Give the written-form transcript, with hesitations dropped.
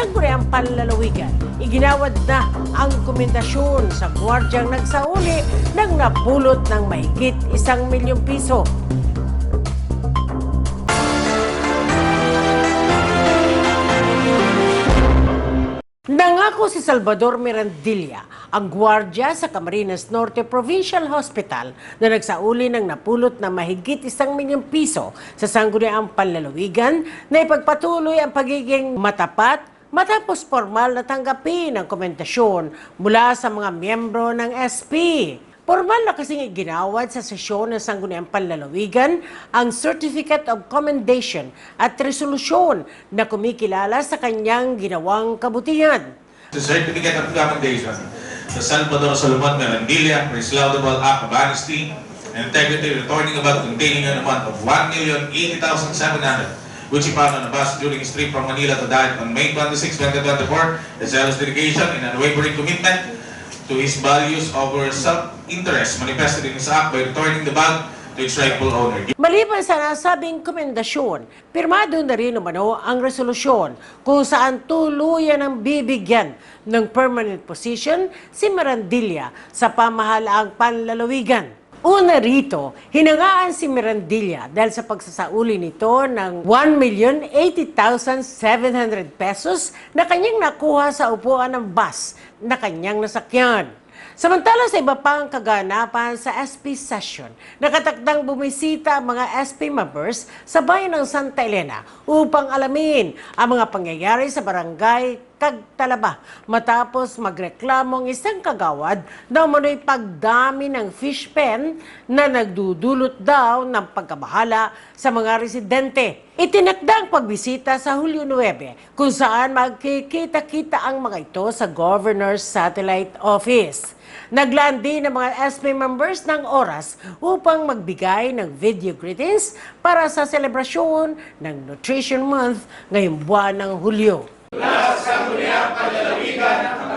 Sangguniang Panlalawigan, iginawad na ang komendasyon sa gwardyang nagsauli ng napulot ng mahigit 1 milyong piso. Nangako si Salvador Mirandilla, ang gwardya sa Camarines Norte Provincial Hospital na nagsauli ng napulot na mahigit 1 milyong piso sa Sangguniang Panlalawigan na ipagpatuloy ang pagiging matapat matapos formal na tanggapin ang komendasyon mula sa mga miyembro ng SP. Formal na kasing iginawad sa sesyon ng Sangguniang Panlalawigan ang Certificate of Commendation at resolusyon na kumikilala sa kanyang ginawang kabutihan. The Certificate of Commendation to Salvador Solomon Mirandilla for his laudable act of honesty and integrity, returning about containing an amount of 1,080,700, which he found on a bus during his trip from Manila to Dagat on May 26, 2024, a zealous dedication and unwavering commitment to his values over self-interest manifested in his act by returning the bag to its rightful owner. Maliban sa nasabing komendasyon, pirmado na rin umano ang resolusyon kung saan tuluyan ang bibigyan ng permanent position si Mirandilla sa pamahalaang panlalawigan. Una rito, hinangaan si Mirandilla dahil sa pagsasauli nito ng 1,080,700 pesos na kanyang nakuha sa upuan ng bus na kanyang nasakyan. Samantala sa iba pang kaganapan sa SP session, nakatakdang bumisita ang mga SP members sa bayan ng Santa Elena upang alamin ang mga pangyayari sa barangay Cagtalaba matapos magreklamo ang isang kagawad na umano'y pagdami ng fish pen na nagdudulot daw ng pagkabahala sa mga residente. Itinakda ang pagbisita sa Hulyo 9 kung saan magkikita-kita ang mga ito sa Governor's Satellite Office. Naglaan din ng mga SP members ng oras upang magbigay ng video greetings para sa selebrasyon ng Nutrition Month ngayong buwan ng Hulyo. Mula sa Sangguniang Panlalawigan